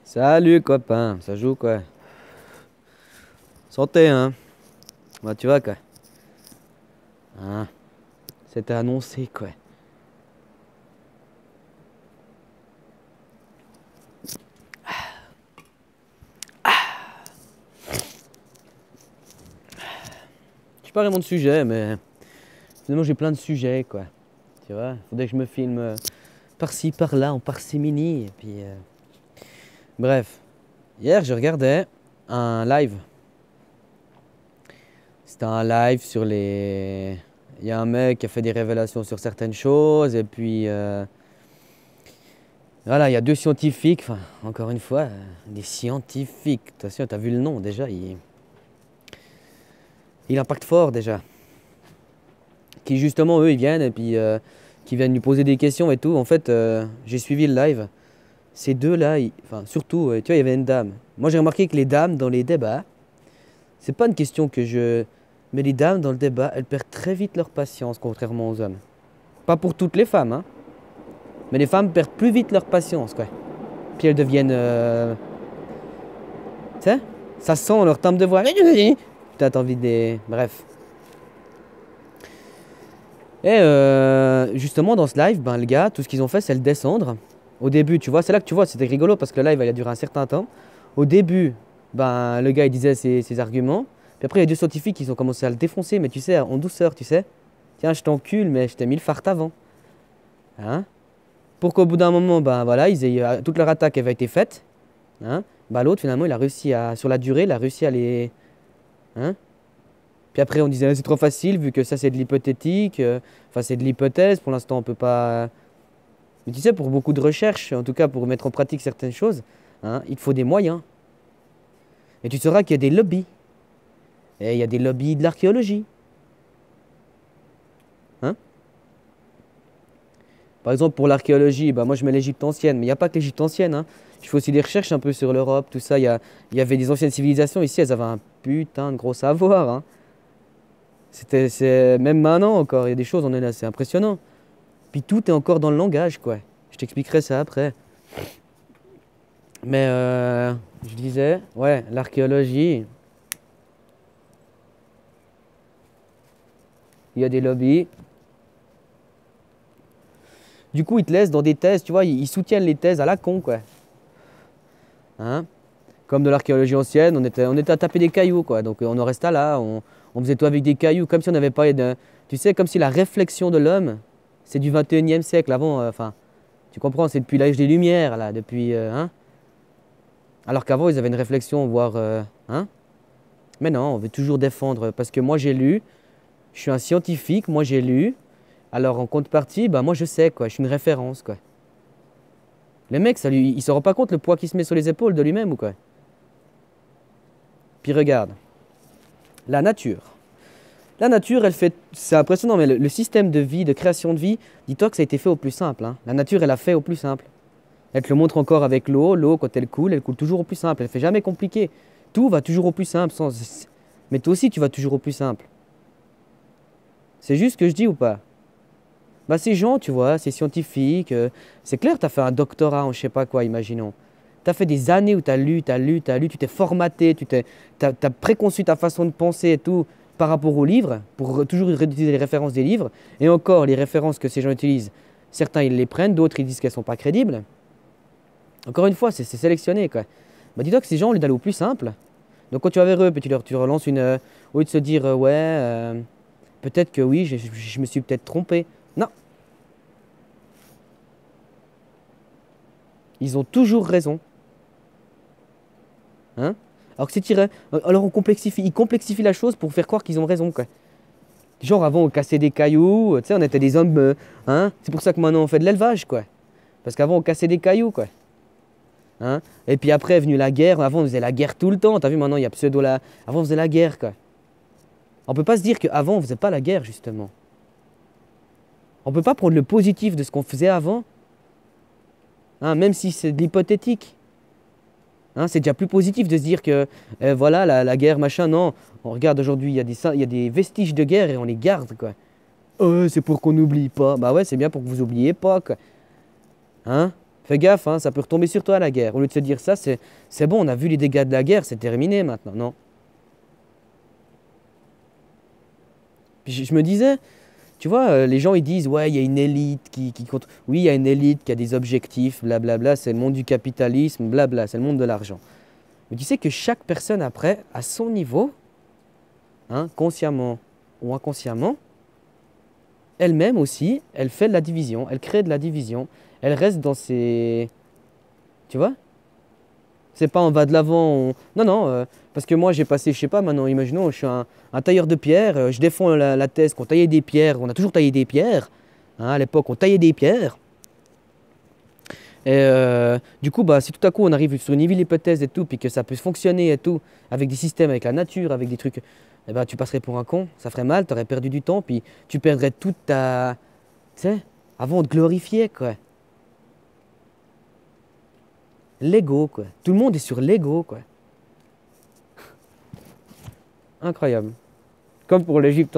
Salut copain, ça joue quoi? Santé hein? Bah tu vois quoi? Hein? C'était annoncé quoi. Je suis pas vraiment de sujet mais finalement j'ai plein de sujets quoi. Tu vois? Faudrait que je me filme par-ci par-là en parcimonie et puis bref. Hier je regardais un live. C'était un live sur les. Il y a un mec qui a fait des révélations sur certaines choses et puis voilà, il y a deux scientifiques, enfin, encore une fois, des scientifiques. Attention, t'as vu le nom déjà, il impacte fort déjà. Qui justement, eux, ils viennent et puis qui viennent lui poser des questions et tout. En fait, j'ai suivi le live. Ces deux-là, enfin, surtout, tu vois, il y avait une dame. Moi, j'ai remarqué que les dames dans les débats, c'est pas une question que je. Mais les dames dans le débat, elles perdent très vite leur patience, contrairement aux hommes. Pas pour toutes les femmes, hein. Mais les femmes perdent plus vite leur patience, quoi. Puis elles deviennent. Tu sais, ça sent leur timbre de voix. Putain, t'as envie de les. Bref. Et justement, dans ce live, ben, le gars, tout ce qu'ils ont fait, c'est le descendre. Au début, tu vois, c'est là que tu vois, c'était rigolo parce que le live, il a duré un certain temps. Au début, ben, le gars, il disait ses arguments. Puis après, il y a deux scientifiques qui ont commencé à le défoncer, mais tu sais, en douceur, tu sais. Tiens, je t'encule, mais je t'ai mis le fart avant. Hein? Pour qu'au bout d'un moment, ben voilà, toute leur attaque avait été faite. Hein? Ben, l'autre, finalement, il a réussi à, sur la durée, il a réussi à les. Hein? Puis après, on disait, ah, c'est trop facile, vu que ça, c'est de l'hypothétique. Enfin, c'est de l'hypothèse. Pour l'instant, on peut pas. Mais tu sais, pour beaucoup de recherches, en tout cas pour mettre en pratique certaines choses, hein, il te faut des moyens. Et tu sauras qu'il y a des lobbies. Et il y a des lobbies de l'archéologie. Hein? Par exemple, pour l'archéologie, bah, moi je mets l'Égypte ancienne, mais il n'y a pas que l'Égypte ancienne. Hein. Je fais aussi des recherches un peu sur l'Europe, tout ça. Il y avait des anciennes civilisations ici, elles avaient un putain de gros savoir. Hein. Même maintenant encore, il y a des choses, on est là, c'est impressionnant. Puis tout est encore dans le langage, quoi. Je t'expliquerai ça après. Mais je disais, ouais, l'archéologie, il y a des lobbies. Du coup, ils te laissent dans des thèses, tu vois, ils soutiennent les thèses à la con, quoi. Hein? Comme de l'archéologie ancienne, on était à taper des cailloux, quoi. Donc on en resta là, on faisait tout avec des cailloux, comme si on n'avait pas de. Tu sais, comme si la réflexion de l'homme, c'est du 21e siècle. Avant, enfin, tu comprends, c'est depuis l'âge des Lumières, là, depuis. Hein? Alors qu'avant, ils avaient une réflexion, voire. Hein? Mais non, on veut toujours défendre, parce que moi j'ai lu, je suis un scientifique, moi j'ai lu, alors en contrepartie, bah moi je sais, quoi, je suis une référence, quoi. Le mec, il se rend pas compte le poids qu'il se met sur les épaules de lui-même ou quoi? Puis regarde, la nature. La nature, elle fait. C'est impressionnant, mais le système de vie, de création de vie, dis-toi que ça a été fait au plus simple. Hein. La nature, elle a fait au plus simple. Elle te le montre encore avec l'eau. L'eau, quand elle coule toujours au plus simple. Elle fait jamais compliqué. Tout va toujours au plus simple. Mais toi aussi, tu vas toujours au plus simple. C'est juste ce que je dis ou pas? Bah, ces gens, tu vois, ces scientifiques, c'est clair, tu as fait un doctorat en je sais pas quoi, imaginons. Tu as fait des années où tu as lu, tu as lu, tu as lu, tu t'es formaté, t'as préconçu ta façon de penser et tout par rapport aux livres, pour toujours utiliser les références des livres. Et encore, les références que ces gens utilisent, certains ils les prennent, d'autres ils disent qu'elles sont pas crédibles. Encore une fois, c'est sélectionné, quoi. Bah, dis-toi que ces gens, au lieu d'aller au plus simple, donc quand tu vas vers eux, puis tu relances une. Au lieu de se dire, ouais, peut-être que oui, je me suis peut-être trompé. Non, ils ont toujours raison. Hein? Alors que c'est tiré. Alors ils complexifient la chose pour faire croire qu'ils ont raison, quoi. Genre avant on cassait des cailloux, tu sais, on était des hommes, hein? C'est pour ça que maintenant on fait de l'élevage, quoi. Parce qu'avant on cassait des cailloux, quoi. Hein? Et puis après est venue la guerre. Avant on faisait la guerre tout le temps. T'as vu maintenant il y a pseudo la. Avant on faisait la guerre, quoi. On peut pas se dire qu'avant on faisait pas la guerre, justement. On peut pas prendre le positif de ce qu'on faisait avant, hein, même si c'est de l'hypothétique. Hein, c'est déjà plus positif de se dire que voilà, la guerre, machin. Non, on regarde aujourd'hui, il y a des vestiges de guerre et on les garde, quoi. C'est pour qu'on n'oublie pas. Bah ouais, c'est bien pour que vous oubliez pas, quoi. Hein? Fais gaffe, hein, ça peut retomber sur toi la guerre. Au lieu de se dire ça, c'est bon, on a vu les dégâts de la guerre, c'est terminé maintenant. Non. Puis je me disais, tu vois, les gens ils disent, ouais, il y a une élite qui compte. Oui, il y a une élite qui a des objectifs, blablabla, c'est le monde du capitalisme, blabla, c'est le monde de l'argent. Mais tu sais que chaque personne après, à son niveau, hein, consciemment ou inconsciemment, elle-même aussi, elle fait de la division, elle crée de la division, elle reste dans ses... Tu vois? C'est pas on va de l'avant, non, non, parce que moi j'ai passé, je sais pas, maintenant, imaginons, je suis un tailleur de pierre, je défends la thèse qu'on taillait des pierres, on a toujours taillé des pierres, hein, à l'époque on taillait des pierres, et du coup, bah, si tout à coup on arrive sur une hypothèse et tout, puis que ça peut fonctionner et tout, avec des systèmes, avec la nature, avec des trucs, eh ben, tu passerais pour un con, ça ferait mal, tu aurais perdu du temps, puis tu perdrais toute ta... Tu sais, avant on te glorifiait, quoi. L'ego, quoi. Tout le monde est sur l'ego, quoi. Incroyable. Comme pour l'Égypte,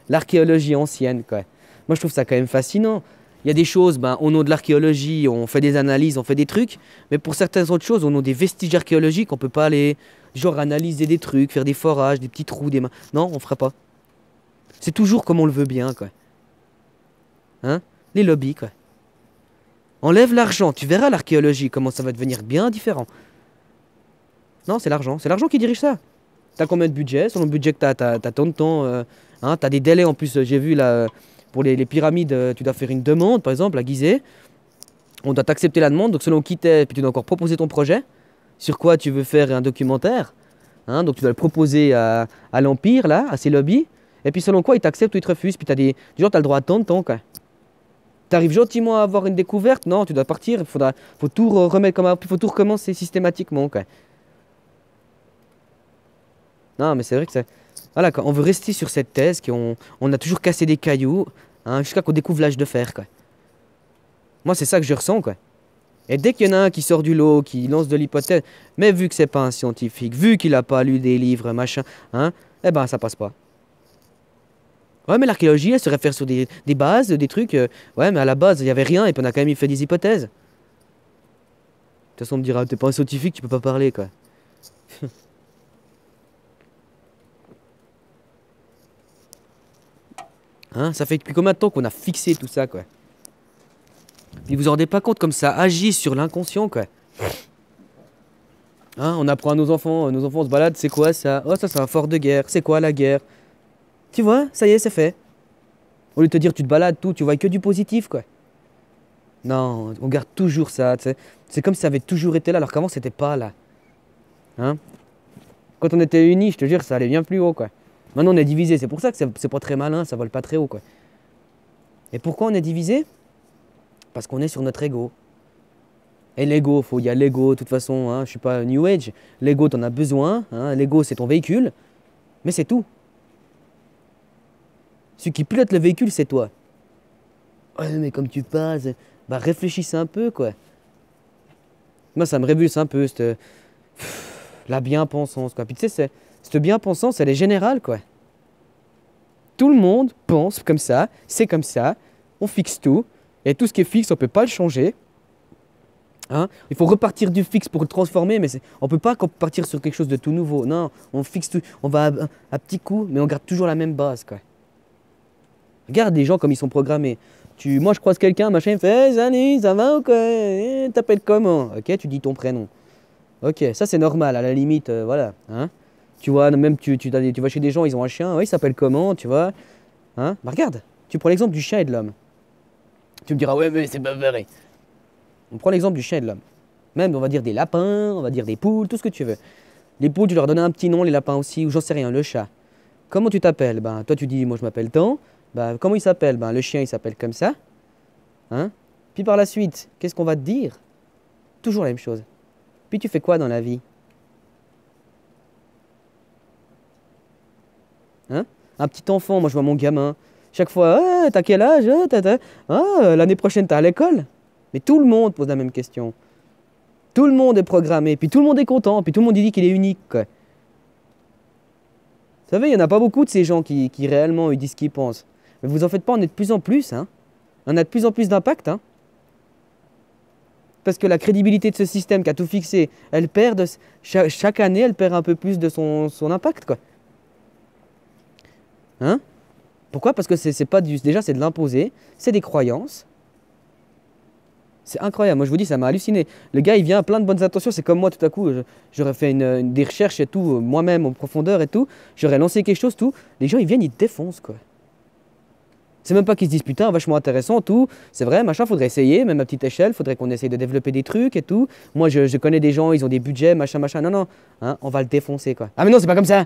l'archéologie ancienne, quoi. Moi, je trouve ça quand même fascinant. Il y a des choses, ben, au nom de l'archéologie, on fait des analyses, on fait des trucs, mais pour certaines autres choses, au nom des vestiges archéologiques, on peut pas aller, genre, analyser des trucs, faire des forages, des petits trous, des mains. Non, on fera pas. C'est toujours comme on le veut bien, quoi. Hein? Les lobbies, quoi. Enlève l'argent, tu verras l'archéologie, comment ça va devenir bien différent. Non, c'est l'argent. C'est l'argent qui dirige ça. T'as combien de budget? Selon le budget que t'as tant de temps. Hein, t'as des délais en plus. J'ai vu là, pour les pyramides, tu dois faire une demande, par exemple, à Gizeh. On doit t'accepter la demande. Donc selon qui t'es, puis tu dois encore proposer ton projet. Sur quoi tu veux faire un documentaire. Hein, donc tu dois le proposer à l'Empire, là, à ces lobbies. Et puis selon quoi ils t'acceptent ou ils te refusent. Puis genre, t'as le droit à tant de temps, quoi. T'arrives gentiment à avoir une découverte. Non, tu dois partir. Faut tout remettre comme il faut tout recommencer systématiquement, quoi. Non, mais c'est vrai que c'est... Voilà, quoi. On veut rester sur cette thèse on a toujours cassé des cailloux, hein, jusqu'à qu'on découvre l'âge de fer, quoi. Moi, c'est ça que je ressens, quoi. Et dès qu'il y en a un qui sort du lot, qui lance de l'hypothèse, mais vu que c'est pas un scientifique, vu qu'il a pas lu des livres, machin, hein, eh ben, ça passe pas. Ouais, mais l'archéologie, elle se réfère sur des bases, des trucs. Ouais, mais à la base, il y avait rien, et puis on a quand même fait des hypothèses. De toute façon, on me dira, t'es pas un scientifique, tu peux pas parler, quoi. Hein, ça fait depuis combien de temps qu'on a fixé tout ça, quoi. Puis vous vous rendez pas compte comme ça agit sur l'inconscient, quoi. Hein, on apprend à nos enfants se baladent, c'est quoi ça? Oh, ça c'est un fort de guerre, c'est quoi la guerre? Tu vois, ça y est, c'est fait. Au lieu de te dire tu te balades, tout, tu vois que du positif, quoi. Non, on garde toujours ça, tu sais. C'est comme si ça avait toujours été là, alors qu'avant c'était pas là. Hein? Quand on était unis, je te jure, ça allait bien plus haut, quoi. Maintenant on est divisé, c'est pour ça que c'est pas très malin, ça vole pas très haut, quoi. Et pourquoi on est divisé? Parce qu'on est sur notre ego. Et l'ego, il y a l'ego, de toute façon, hein, je suis pas New Age. L'ego, t'en as besoin, hein, l'ego c'est ton véhicule, mais c'est tout. Celui qui pilote le véhicule, c'est toi. Ouais, mais comme tu passes, bah réfléchissez un peu, quoi. Moi, ça me révulse un peu, la bien-pensance, quoi. Puis tu sais, cette bien-pensance, elle est générale, quoi. Tout le monde pense comme ça, c'est comme ça, on fixe tout, et tout ce qui est fixe, on peut pas le changer. Hein? Il faut repartir du fixe pour le transformer, mais on ne peut pas partir sur quelque chose de tout nouveau. Non, on fixe tout, on va à petits coups, mais on garde toujours la même base, quoi. Regarde les gens comme ils sont programmés. Moi, je croise quelqu'un, machin, il fait hey, salut, ça va ou quoi? T'appelles comment? Ok, tu dis ton prénom. Ok, ça c'est normal, à la limite, voilà. Hein? Tu vois, même tu vas chez des gens, ils ont un chien, oui, il s'appelle comment, tu vois? Hein? Bah regarde, tu prends l'exemple du chien et de l'homme. Tu me diras, ouais, mais c'est pas vrai. On prend l'exemple du chien et de l'homme. Même, on va dire des lapins, on va dire des poules, tout ce que tu veux. Les poules, tu leur donnes un petit nom, les lapins aussi, ou j'en sais rien, le chat. Comment tu t'appelles? Ben, toi, tu dis, moi, je m'appelle tant. Ben, comment il s'appelle? Ben, le chien, il s'appelle comme ça. Hein? Puis par la suite, qu'est-ce qu'on va te dire? Toujours la même chose. Puis tu fais quoi dans la vie? Hein? Un petit enfant, moi, je vois mon gamin. Chaque fois, ah, t'as quel âge? Ah, l'année prochaine, t'es à l'école? Mais tout le monde pose la même question. Tout le monde est programmé, puis tout le monde est content, puis tout le monde dit qu'il est unique, quoi. Vous savez, il n'y en a pas beaucoup de ces gens qui réellement ils disent ce qu'ils pensent. Mais vous en faites pas, on est de plus en plus, hein. On a de plus en plus d'impact, hein. parce que la crédibilité de ce système qui a tout fixé, elle perd chaque année, elle perd un peu plus de son impact, quoi. Hein? Pourquoi? Parce que c'est pas déjà, c'est de l'imposer, c'est des croyances. C'est incroyable. Moi, je vous dis, ça m'a halluciné. Le gars, il vient à plein de bonnes intentions. C'est comme moi, tout à coup, j'aurais fait des recherches et tout, moi-même, en profondeur et tout. J'aurais lancé quelque chose, tout. Les gens, ils viennent, ils te défoncent, quoi. C'est même pas qu'ils se disent, putain, vachement intéressant, tout. C'est vrai, machin, faudrait essayer, même à petite échelle. Faudrait qu'on essaye de développer des trucs et tout. Moi, je connais des gens, ils ont des budgets, machin, machin. Non, non. Hein, on va le défoncer, quoi. Ah, mais non, c'est pas comme ça.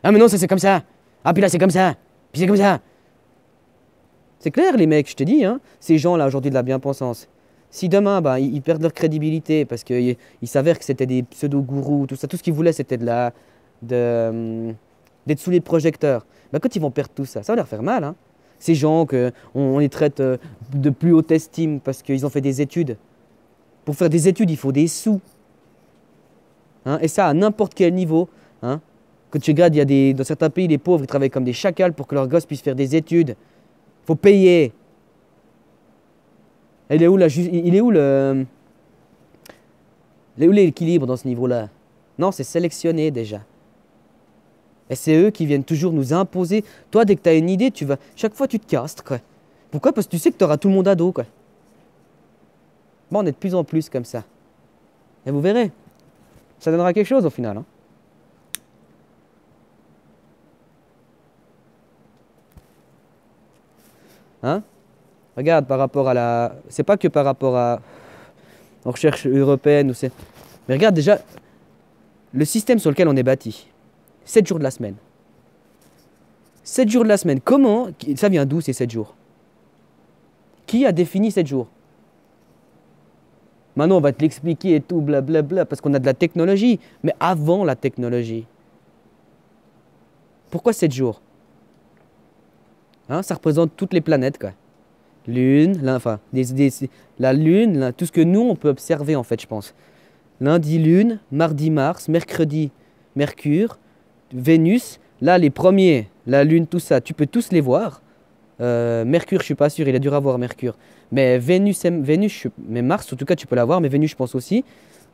Ah, mais non, ça, c'est comme ça. Ah, puis là, c'est comme ça. Puis c'est comme ça. C'est clair, les mecs, je te dis, hein. Ces gens-là, aujourd'hui, de la bien-pensance. Si demain, bah, ils perdent leur crédibilité parce qu'il s'avère que c'était des pseudo-gourous, tout ça, tout ce qu'ils voulaient, c'était d'être sous les projecteurs. Bah, quand ils vont perdre tout ça, ça va leur faire mal. Hein. Ces gens on les traite de plus haute estime parce qu'ils ont fait des études. Pour faire des études, il faut des sous. Hein, et ça, à n'importe quel niveau. Hein. Quand tu regardes, dans certains pays, les pauvres, ils travaillent comme des chacals pour que leurs gosses puissent faire des études. Il faut payer. Il est où l'équilibre dans ce niveau-là? Non, c'est sélectionné déjà. Et c'est eux qui viennent toujours nous imposer. Toi, dès que tu as une idée, chaque fois tu te castres, quoi. Pourquoi? Parce que tu sais que tu auras tout le monde à dos, quoi. Bon, on est de plus en plus comme ça. Et vous verrez. Ça donnera quelque chose au final. Hein. Hein? Regarde, par rapport à la... C'est pas que par rapport à... aux recherches européennes ou c'est... Mais regarde déjà, le système sur lequel on est bâti. 7 jours de la semaine. 7 jours de la semaine. Comment... Ça vient d'où ces 7 jours? Qui a défini 7 jours? Maintenant, on va te l'expliquer et tout, blablabla, parce qu'on a de la technologie. Mais avant la technologie. Pourquoi 7 jours? Hein, ça représente toutes les planètes, quoi. Lune, la Lune, tout ce que nous, on peut observer, en fait, je pense. Lundi, Lune, mardi, Mars, mercredi, Mercure, Vénus. Là, les premiers, la Lune, tout ça, tu peux tous les voir. Mercure, je suis pas sûr, il est dur à voir, Mercure. Mais mais Mars, en tout cas, tu peux la voir, mais Vénus, je pense aussi.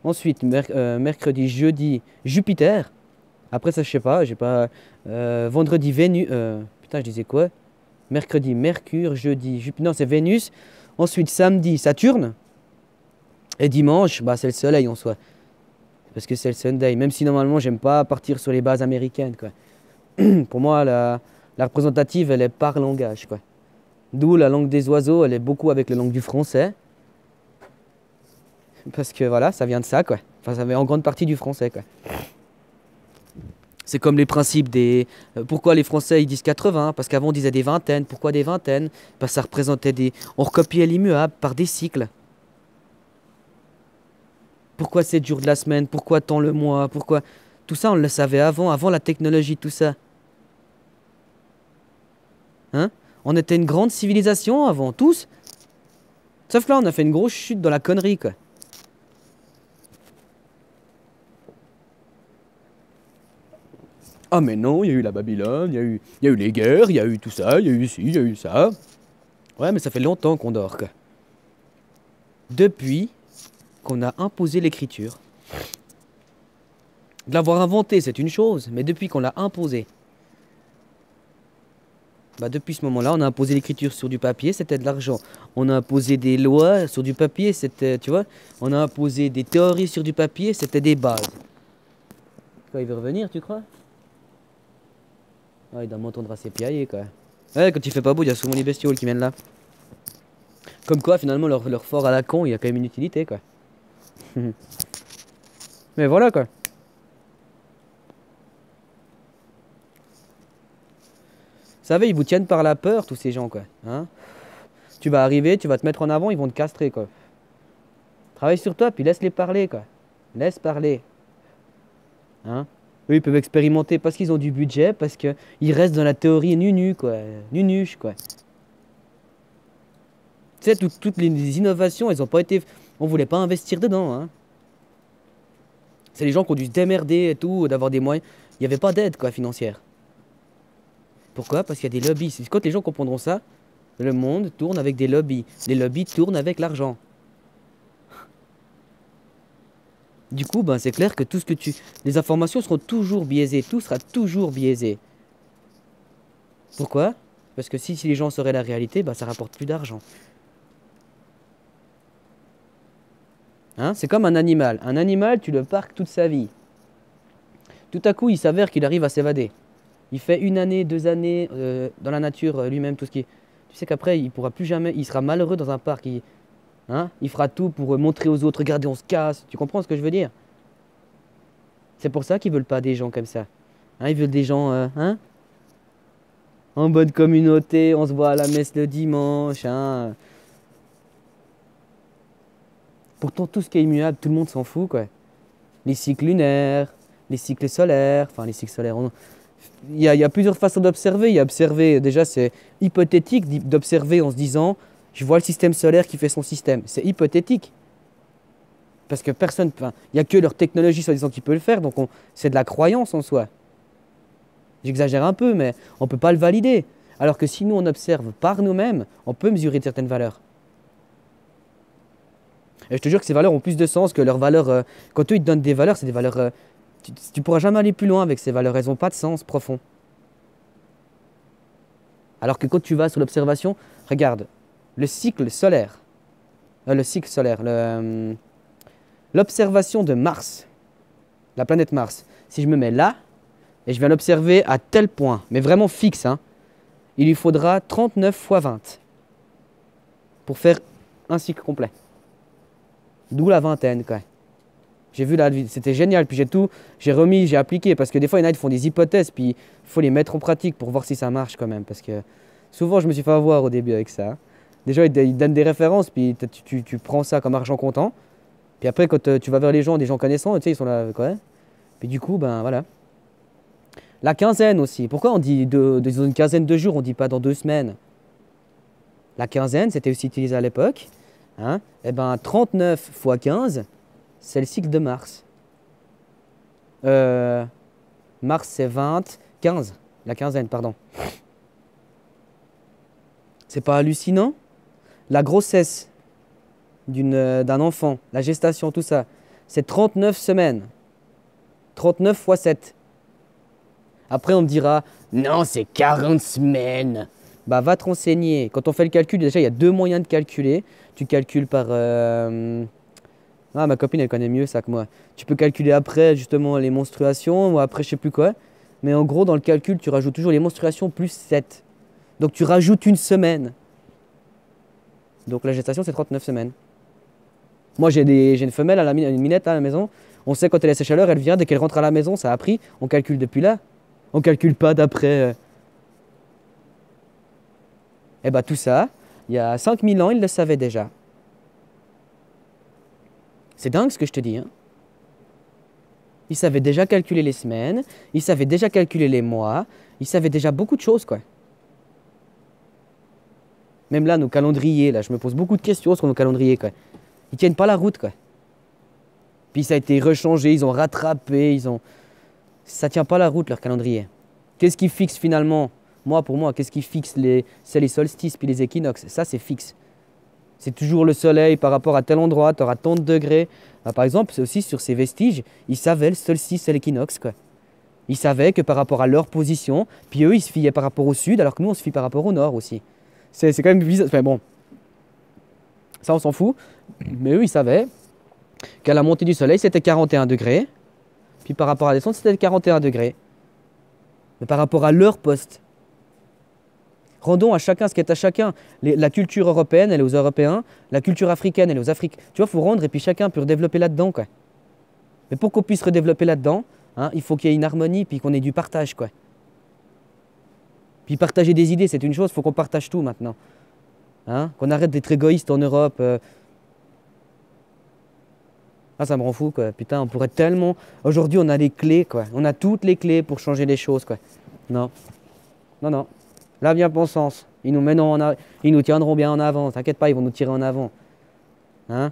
Ensuite, mercredi, jeudi, Jupiter. Après ça, je sais pas, j'ai pas... vendredi, Vénus... putain, je disais quoi? Mercredi, Mercure, jeudi, Jupiter... Non, c'est Vénus. Ensuite, samedi, Saturne. Et dimanche, bah, c'est le Soleil en soi. Parce que c'est le Sunday. Même si normalement, j'aime pas partir sur les bases américaines, quoi. Pour moi, la représentative, elle est par langage, quoi. D'où la langue des oiseaux, elle est beaucoup avec la langue du français. Parce que voilà, ça vient de ça, quoi. Enfin, ça vient en grande partie du français, quoi. C'est comme les principes des... pourquoi les Français, ils disent 80? Parce qu'avant, on disait des vingtaines. Pourquoi des vingtaines? Parce que ça représentait des... On recopiait l'immuable par des cycles. Pourquoi 7 jours de la semaine? Pourquoi tant le mois? Pourquoi... Tout ça, on le savait avant la technologie, tout ça. Hein? On était une grande civilisation avant, tous. Sauf que là, on a fait une grosse chute dans la connerie, quoi. Ah mais non, il y a eu la Babylone, il y a eu les guerres, il y a eu tout ça, il y a eu ci, il y a eu ça. Ouais, mais ça fait longtemps qu'on dort, quoi. Depuis qu'on a imposé l'écriture. De l'avoir inventé, c'est une chose, mais depuis qu'on l'a imposé. Bah, depuis ce moment-là, on a imposé l'écriture sur du papier, c'était de l'argent. On a imposé des lois sur du papier, c'était, tu vois. On a imposé des théories sur du papier, c'était des bases. Quoi, il veut revenir, tu crois? Ah, il doit m'entendre assez piailler, quoi. Ouais, quand il fait pas beau, il y a souvent les bestioles qui viennent là. Comme quoi, finalement, leur fort à la con, il y a quand même une utilité, quoi. Mais voilà, quoi. Vous savez, ils vous tiennent par la peur, tous ces gens, quoi. Hein? Tu vas arriver, tu vas te mettre en avant, ils vont te castrer, quoi. Travaille sur toi, puis laisse-les parler, quoi. Laisse parler. Hein? Eux, ils peuvent expérimenter parce qu'ils ont du budget, parce qu'ils restent dans la théorie nunu, quoi. Nunuche, quoi. Tu sais, toutes les innovations, elles ont pas été... On voulait pas investir dedans, hein. C'est les gens qui ont dû se démerder et tout, d'avoir des moyens. Il n'y avait pas d'aide, quoi, financière. Pourquoi? Parce qu'il y a des lobbies. Quand les gens comprendront ça, le monde tourne avec des lobbies. Les lobbies tournent avec l'argent. Du coup, ben, c'est clair que tout ce que tu... Les informations seront toujours biaisées, tout sera toujours biaisé. Pourquoi? Parce que si les gens sauraient la réalité, ben, ça rapporte plus d'argent. Hein? C'est comme un animal. Un animal, tu le parques toute sa vie. Tout à coup, il s'avère qu'il arrive à s'évader. Il fait 1 année, 2 années dans la nature lui-même, tout ce qui est... Tu sais qu'après, il pourra plus jamais... Il sera malheureux dans un parc. Hein? Il fera tout pour montrer aux autres, regardez, on se casse. Tu comprends ce que je veux dire? C'est pour ça qu'ils veulent pas des gens comme ça. Hein, ils veulent des gens hein? En bonne communauté, on se voit à la messe le dimanche. Hein? Pourtant, tout ce qui est immuable, tout le monde s'en fout, quoi. Les cycles lunaires, les cycles solaires, enfin les cycles solaires. Il y a plusieurs façons d'observer. Il y a observer, déjà c'est hypothétique d'observer en se disant, je vois le système solaire qui fait son système. C'est hypothétique. Parce que personne, enfin, il n'y a que leur technologie soi-disant qui peut le faire, donc c'est de la croyance en soi. J'exagère un peu, mais on ne peut pas le valider. Alors que si nous on observe par nous-mêmes, on peut mesurer certaines valeurs. Et je te jure que ces valeurs ont plus de sens que leurs valeurs. Quand eux ils te donnent des valeurs, c'est des valeurs. Tu ne pourras jamais aller plus loin avec ces valeurs, elles n'ont pas de sens profond. Alors que quand tu vas sur l'observation, regarde, le cycle solaire, l'observation de Mars, la planète Mars, si je me mets là, et je viens l'observer à tel point, mais vraiment fixe, hein, il lui faudra 39 fois 20 pour faire un cycle complet. D'où la vingtaine, quoi. J'ai vu là, c'était génial, puis j'ai appliqué, parce que des fois, il y en a qui font des hypothèses, puis il faut les mettre en pratique pour voir si ça marche quand même, parce que souvent, je me suis fait avoir au début avec ça. Des gens, ils donnent des références, puis tu prends ça comme argent comptant, puis après, quand tu vas vers les gens, des gens connaissants, tu sais, ils sont là, quoi. Puis du coup, ben voilà. La quinzaine aussi. Pourquoi on dit dans une quinzaine de jours, on ne dit pas dans 2 semaines? La quinzaine, c'était aussi utilisé à l'époque. Hein? Eh ben, 39 fois 15, c'est le cycle de Mars. Mars, c'est 20, 15. La quinzaine, pardon. C'est pas hallucinant? La grossesse d'un enfant, la gestation, tout ça, c'est 39 semaines. 39 fois 7. Après, on me dira, non, c'est 40 semaines. Bah, va te renseigner. Quand on fait le calcul, déjà, il y a 2 moyens de calculer. Tu calcules par... Ah, ma copine, elle connaît mieux ça que moi. Tu peux calculer après, justement, les menstruations, ou après, je sais plus quoi. Mais en gros, dans le calcul, tu rajoutes toujours les menstruations plus 7. Donc, tu rajoutes 1 semaine. Donc, la gestation, c'est 39 semaines. Moi, j'ai une femelle, une minette à la maison. On sait quand elle a sa chaleur, elle vient. Dès qu'elle rentre à la maison, ça a pris. On calcule depuis là. On calcule pas d'après. Eh bien, tout ça, il y a 5000 ans, ils le savaient déjà. C'est dingue ce que je te dis. Hein? Ils savaient déjà calculer les semaines, ils savaient déjà calculer les mois, ils savaient déjà beaucoup de choses, quoi. Même là, nos calendriers, là, je me pose beaucoup de questions sur nos calendriers, quoi. Ils tiennent pas la route, quoi. Puis ça a été rechangé, ils ont rattrapé, ça tient pas la route, leur calendrier. Qu'est-ce qui fixe finalement? Pour moi, qu'est-ce qui fixe c'est les solstices puis les équinoxes. Ça, c'est fixe. C'est toujours le soleil par rapport à tel endroit, tu auras tant de degrés. Par exemple, c'est aussi sur ces vestiges, ils savaient le solstice et l'équinoxe, quoi. Ils savaient que par rapport à leur position, puis eux, ils se fiaient par rapport au sud, alors que nous, on se fie par rapport au nord aussi. C'est quand même bizarre. Enfin bon, ça, on s'en fout. Mais eux, ils savaient qu'à la montée du soleil, c'était 41 degrés. Puis par rapport à la descente, c'était 41 degrés. Mais par rapport à leur poste. Rendons à chacun ce qui est à chacun. La culture européenne, elle est aux Européens. La culture africaine, elle est aux Africains. Tu vois, il faut rendre et puis chacun peut redévelopper là-dedans, quoi. Mais pour qu'on puisse redévelopper là-dedans, hein, il faut qu'il y ait une harmonie puis qu'on ait du partage, quoi. Puis partager des idées, c'est une chose. Il faut qu'on partage tout maintenant. Hein, qu'on arrête d'être égoïste en Europe. Ah, ça me rend fou, quoi. Putain, on pourrait tellement... Aujourd'hui, on a les clés, quoi. On a toutes les clés pour changer les choses, quoi. Non. Non, non. Là vient bon sens. Ils nous tiendront bien en avant. T'inquiète pas, ils vont nous tirer en avant. Hein?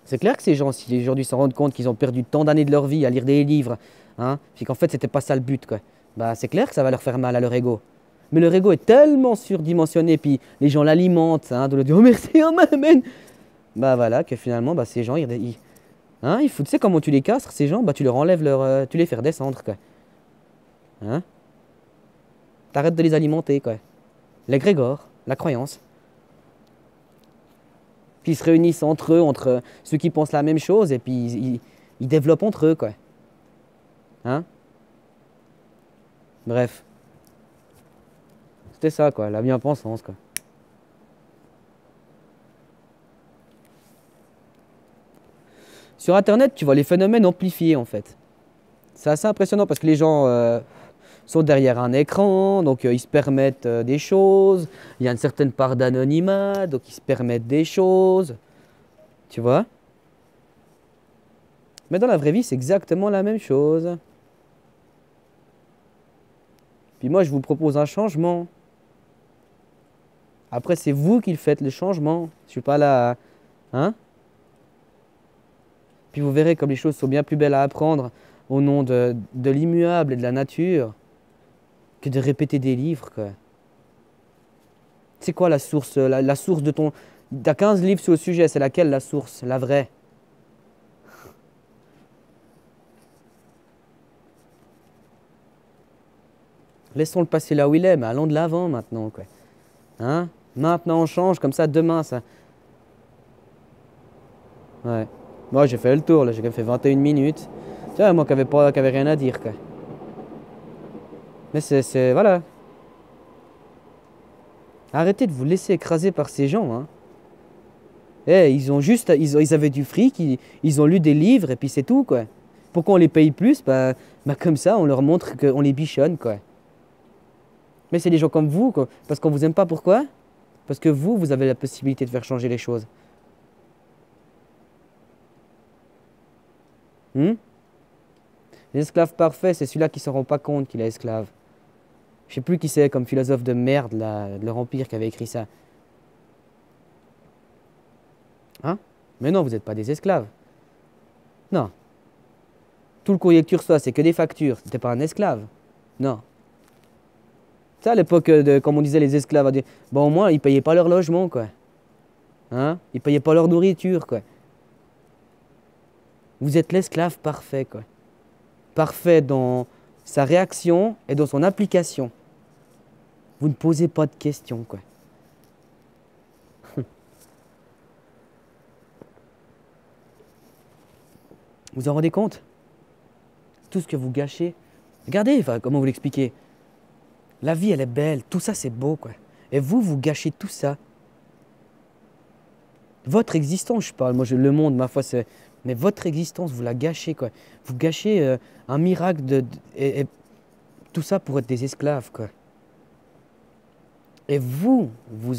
C'est clair que ces gens, si aujourd'hui se rendent compte qu'ils ont perdu tant d'années de leur vie à lire des livres, hein, puis qu'en fait, c'était pas ça le but, quoi. Bah, c'est clair que ça va leur faire mal à leur ego. Mais leur ego est tellement surdimensionné, puis les gens l'alimentent, hein, de leur dire « Oh merci, oh man !» Bah voilà, que finalement, bah, ces gens, hein, tu sais comment tu les castres, ces gens, bah tu leur enlèves tu les fais redescendre, quoi. Hein? T'arrêtes de les alimenter, quoi. L'égrégore, la croyance. Puis ils se réunissent entre eux, entre ceux qui pensent la même chose, et puis ils développent entre eux, quoi. Hein? Bref, c'était ça, quoi, la bien-pensance, quoi. Sur Internet, tu vois les phénomènes amplifiés, en fait. C'est assez impressionnant parce que les gens sont derrière un écran, donc ils se permettent des choses. Il y a une certaine part d'anonymat, donc ils se permettent des choses. Tu vois? Mais dans la vraie vie, c'est exactement la même chose. Puis moi, je vous propose un changement. Après, c'est vous qui le faites, le changement. Je suis pas là, hein? Puis vous verrez comme les choses sont bien plus belles à apprendre au nom de l'immuable et de la nature que de répéter des livres, quoi. C'est quoi la source, la source de ton... T'as 15 livres sur le sujet, c'est laquelle la source, la vraie? Laissons le passé là où il est, mais allons de l'avant maintenant, quoi. Hein? Maintenant on change, comme ça demain ça... Ouais. Moi j'ai fait le tour, là, j'ai quand même fait 21 minutes. Tu vois, moi qui avait rien à dire, quoi. Mais voilà. Arrêtez de vous laisser écraser par ces gens, hein. Eh, ils avaient du fric, ils ont lu des livres et puis c'est tout, quoi. Pourquoi on les paye plus? Bah comme ça, on leur montre qu'on les bichonne, quoi. Mais c'est des gens comme vous, quoi. Parce qu'on vous aime pas, pourquoi? Parce que vous avez la possibilité de faire changer les choses. Hmm. L'esclave parfait, c'est celui-là qui ne se rend pas compte qu'il est esclave. Je sais plus qui c'est comme philosophe de merde là, de leur empire qui avait écrit ça. Hein? Mais non, vous n'êtes pas des esclaves. Non. Tout le courrier que tu reçois, c'est que des factures. Tu n'es pas un esclave. Non. Ça, à l'époque, comme on disait, les esclaves, bon, au moins, ils payaient pas leur logement, quoi. Hein? Ils payaient pas leur nourriture, quoi. Vous êtes l'esclave parfait, quoi. Parfait dans sa réaction et dans son application. Vous ne posez pas de questions, quoi. Vous en rendez compte? Tout ce que vous gâchez. Regardez, enfin, comment vous l'expliquez? La vie, elle est belle, tout ça, c'est beau, quoi. Et vous gâchez tout ça. Votre existence, je parle, moi, le monde, ma foi, c'est... Mais votre existence, vous la gâchez, quoi. Vous gâchez un miracle et tout ça pour être des esclaves, quoi. Et vous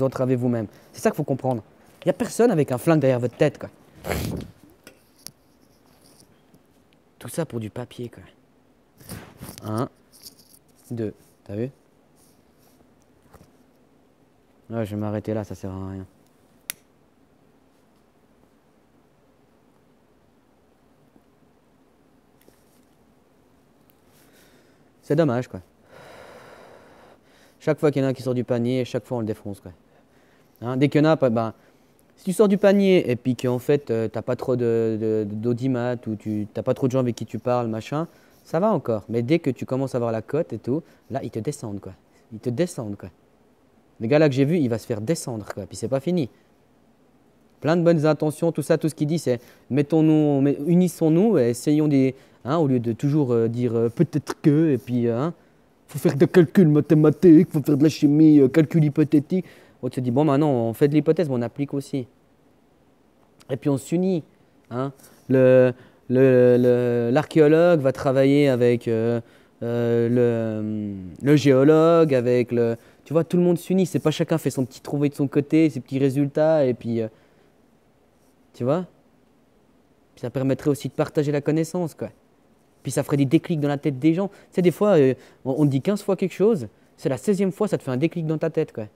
entravez vous-même. C'est ça qu'il faut comprendre. Il n'y a personne avec un flingue derrière votre tête, quoi. Tout ça pour du papier, quoi. 1, 2, t'as vu? Ouais, je vais m'arrêter là, ça sert à rien. C'est dommage, quoi. Chaque fois qu'il y en a un qui sort du panier, chaque fois on le défonce, quoi. Hein, dès qu'il y en a, ben, si tu sors du panier et puis qu'en fait t'as pas trop d'audimat ou t'as pas trop de gens avec qui tu parles, machin, ça va encore. Mais dès que tu commences à avoir la cote et tout, là ils te descendent, quoi. Ils te descendent, quoi. Le gars là que j'ai vu, il va se faire descendre, quoi. Puis c'est pas fini. Plein de bonnes intentions, tout ça, tout ce qu'il dit, c'est unissons-nous et essayons des. Hein, au lieu de toujours dire peut-être que, et puis, hein, faut faire des calculs mathématiques, faut faire de la chimie, calcul hypothétique. On te dit, bon, maintenant, on fait de l'hypothèse, mais on applique aussi. Et puis, on s'unit. Hein. L'archéologue va travailler avec le géologue, avec le. Tu vois, tout le monde s'unit. C'est pas chacun fait son petit trouvé de son côté, ses petits résultats, et puis. Tu vois? Puis ça permettrait aussi de partager la connaissance, quoi. Puis ça ferait des déclics dans la tête des gens. Tu sais, des fois, on te dit 15 fois quelque chose, c'est la 16e fois, ça te fait un déclic dans ta tête, quoi.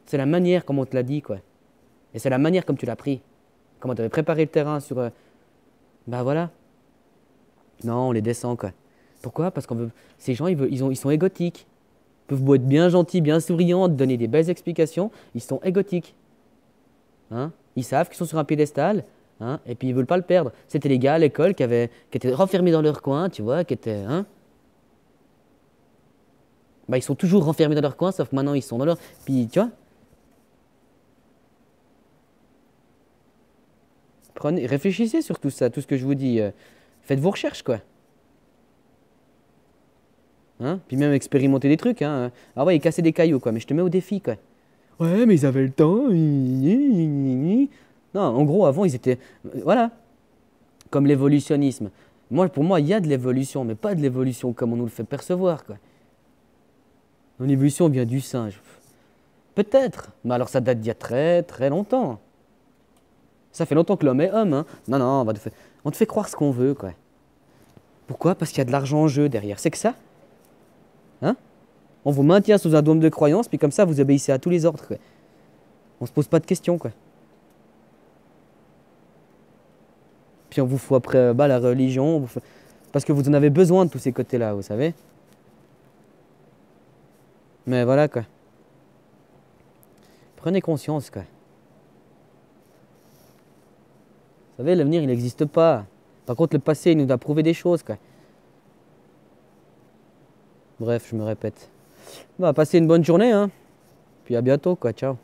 C'est la manière comme on te l'a dit, quoi. Et c'est la manière comme tu l'as pris. Comment tu avais préparé le terrain sur... Ben voilà. Non, on les descend, quoi. Pourquoi? Parce qu'on veut... Ces gens, ils sont égotiques. Ils peuvent beau être bien gentils, bien souriants, te donner des belles explications, ils sont égotiques. Hein? Ils savent qu'ils sont sur un piédestal, hein, et puis ils veulent pas le perdre. C'était les gars à l'école qui étaient renfermés dans leur coin, tu vois, qui étaient, hein. Bah, ils sont toujours renfermés dans leur coin, sauf que maintenant ils sont dans leur. Puis, tu vois, réfléchissez sur tout ça, tout ce que je vous dis. Faites vos recherches, quoi. Hein? Puis même expérimenter des trucs, hein. Ah ouais, ils cassaient des cailloux, quoi, mais je te mets au défi, quoi. Ouais, mais ils avaient le temps. Non, en gros, avant, ils étaient. Voilà, comme l'évolutionnisme. Moi, pour moi, il y a de l'évolution, mais pas de l'évolution comme on nous le fait percevoir, quoi. L'évolution vient du singe. Peut-être, mais alors ça date d'il y a très très longtemps. Ça fait longtemps que l'homme est homme, hein. Non, non, on te fait croire ce qu'on veut, quoi. Pourquoi? Parce qu'il y a de l'argent en jeu derrière. C'est que ça, hein? On vous maintient sous un dôme de croyance, puis comme ça, vous obéissez à tous les ordres, quoi. On se pose pas de questions, quoi. Puis on vous fout après bah, la religion, parce que vous en avez besoin de tous ces côtés-là, vous savez. Mais voilà, quoi. Prenez conscience, quoi. Vous savez, l'avenir, il n'existe pas. Par contre, le passé, il nous a prouvé des choses, quoi. Bref, je me répète. Bah, passez une bonne journée, hein. Puis à bientôt, quoi. Ciao.